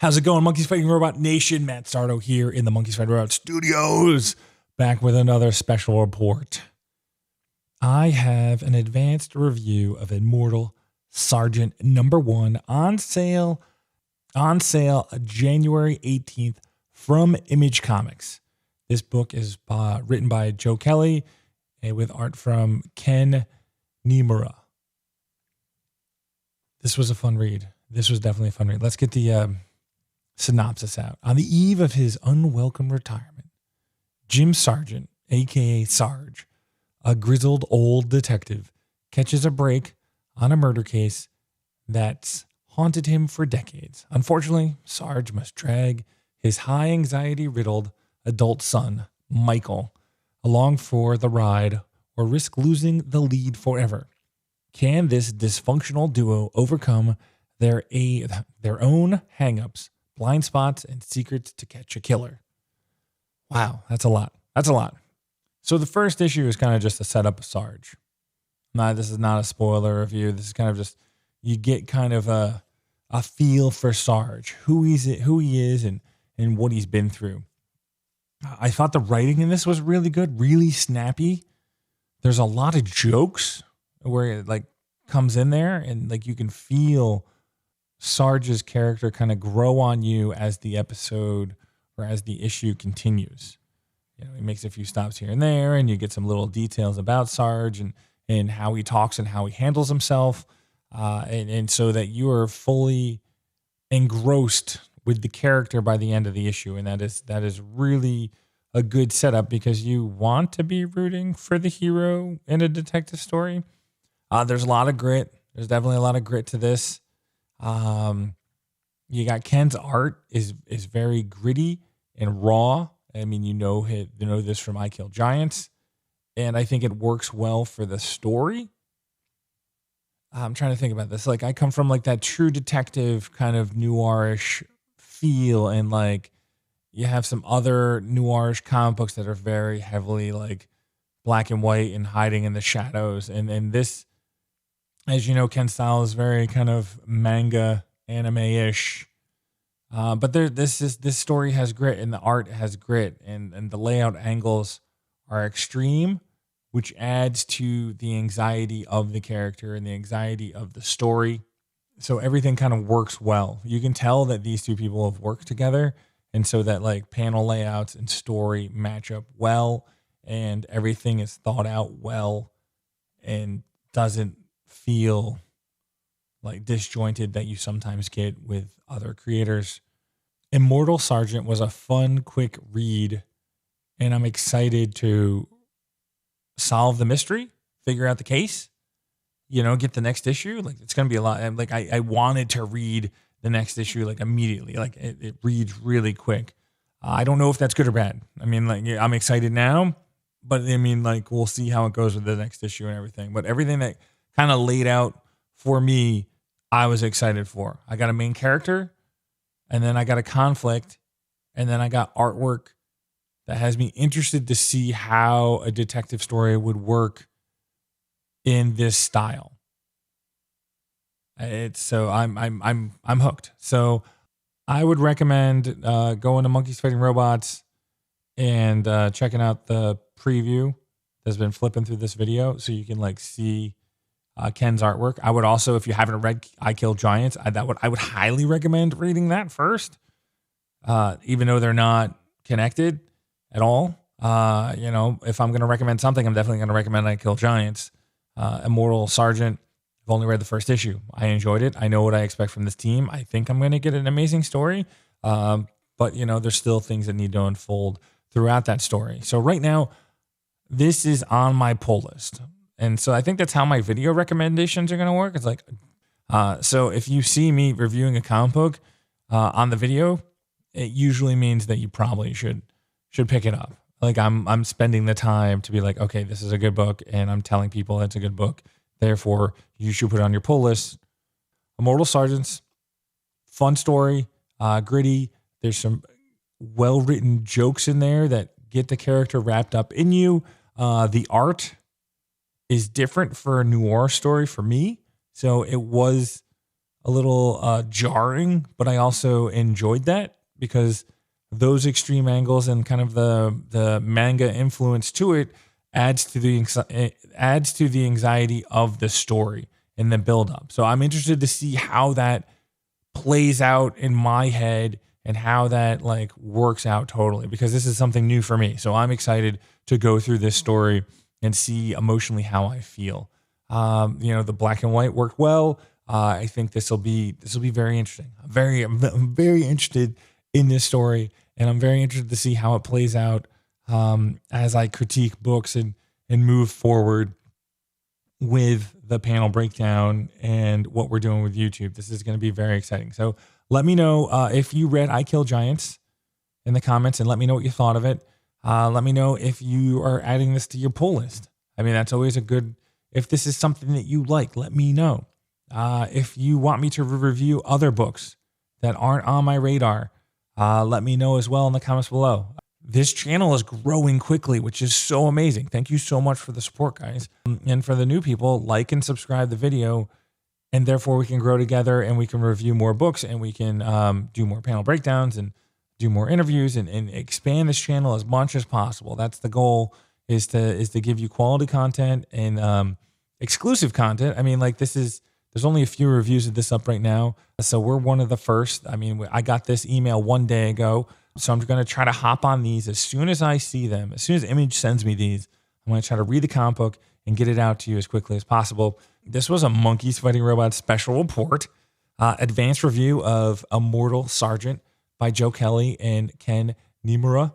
How's it going, Monkeys Fighting Robot Nation? Matt Sardo here in the Monkeys Fighting Robot Studios, back with another special report. I have an advanced review of Immortal Sergeant #1 on sale January 18th from Image Comics. This book is written by Joe Kelly and with art from Ken Niimura. This was a fun read. This was definitely a fun read. Let's get the synopsis out. On the eve of his unwelcome retirement, Jim Sargent, aka Sarge, a grizzled old detective, catches a break on a murder case that's haunted him for decades. Unfortunately, Sarge must drag his high anxiety-riddled adult son, Michael, along for the ride or risk losing the lead forever. Can this dysfunctional duo overcome their own hangups, blind spots, and secrets to catch a killer? Wow, that's a lot. That's a lot. So the first issue is kind of just a setup of Sarge. Now, this is not a spoiler review. This is kind of just, you get kind of a feel for Sarge, who he is and what he's been through. I thought the writing in this was really good, really snappy. There's a lot of jokes where it like comes in there and like you can feel Sarge's character kind of grow on you as the episode or as the issue continues. You know, he makes a few stops here and there, and you get some little details about Sarge and how he talks and how he handles himself, and so that you are fully engrossed with the character by the end of the issue, and that is really a good setup because you want to be rooting for the hero in a detective story. There's a lot of grit. There's definitely a lot of grit to this. You got Ken's art is very gritty and raw. I mean, you know this from I Kill Giants, and I think it works well for the story. I'm trying to think about this. Like, I come from like that true detective kind of noirish feel, and like you have some other noirish comic books that are very heavily like black and white and hiding in the shadows. And this, as you know, Ken's style is very kind of manga anime-ish. But this story has grit, and the art has grit, and the layout angles are extreme, which adds to the anxiety of the character and the anxiety of the story. So everything kind of works well. You can tell that these two people have worked together, and so that like panel layouts and story match up well, and everything is thought out well and doesn't feel like disjointed that you sometimes get with other creators. Immortal Sergeant was a fun, quick read, and I'm excited to solve the mystery, figure out the case, get the next issue. Like, it's going to be a lot. Like, I wanted to read the next issue like immediately. Like, it reads really quick. I don't know if that's good or bad. I mean, like, I'm excited now, but I mean, like, we'll see how it goes with the next issue and everything. But everything that kind of laid out for me, I was excited for. I got a main character, and then I got a conflict, and then I got artwork that has me interested to see how a detective story would work in this style. I'm hooked. So I would recommend going to Monkeys Fighting Robots and checking out the preview that's been flipping through this video, so you can like see Ken's artwork. I would also, if you haven't read I Kill Giants, I would highly recommend reading that first, even though they're not connected at all. If I'm going to recommend something, I'm definitely going to recommend I Kill Giants. Immortal Sergeant, I've only read the first issue. I enjoyed it. I know what I expect from this team. I think I'm going to get an amazing story. But there's still things that need to unfold throughout that story. So right now, this is on my pull list. And so I think that's how my video recommendations are going to work. It's like, so if you see me reviewing a comic book on the video, it usually means that you probably should pick it up. Like, I'm spending the time to be like, okay, this is a good book, and I'm telling people it's a good book. Therefore, you should put it on your pull list. Immortal Sergeants, fun story, gritty. There's some well-written jokes in there that get the character wrapped up in you. The art is different for a noir story for me. So it was jarring, but I also enjoyed that because those extreme angles and kind of the manga influence to it adds to the anxiety of the story and the build up. So I'm interested to see how that plays out in my head and how that like works out totally, because this is something new for me. So I'm excited to go through this story and see emotionally how I feel. The black and white worked well. I think this will be very interesting. I'm very interested in this story, and I'm very interested to see how it plays out as I critique books and move forward with the panel breakdown and what we're doing with YouTube. This is going to be very exciting. So let me know if you read I Kill Giants in the comments, and let me know what you thought of it. Let me know if you are adding this to your pull list. I mean, that's always a good, if this is something that you like, let me know. If you want me to review other books that aren't on my radar, let me know as well in the comments below. This channel is growing quickly, which is so amazing. Thank you so much for the support, guys. And for the new people, like and subscribe the video, and therefore we can grow together and we can review more books, and we can do more panel breakdowns and do more interviews and expand this channel as much as possible. That's the goal, is to give you quality content and exclusive content. I mean, like there's only a few reviews of this up right now, so we're one of the first. I mean, I got this email 1 day ago, so I'm going to try to hop on these as soon as I see them. As soon as Image sends me these, I'm going to try to read the comic book and get it out to you as quickly as possible. This was a Monkeys Fighting Robots special report, advanced review of Immortal Sergeant by Joe Kelly and Ken Niimura.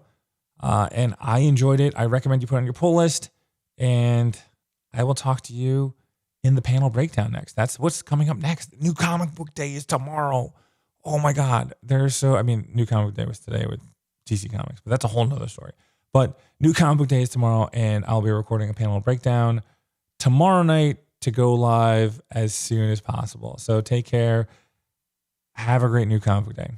And I enjoyed it. I recommend you put it on your pull list, and I will talk to you in the panel breakdown next. That's what's coming up next. New Comic Book Day is tomorrow. Oh my God. New Comic Book Day was today with TC Comics, but that's a whole nother story. But New Comic Book Day is tomorrow, and I'll be recording a panel breakdown tomorrow night to go live as soon as possible. So take care. Have a great New Comic Book Day.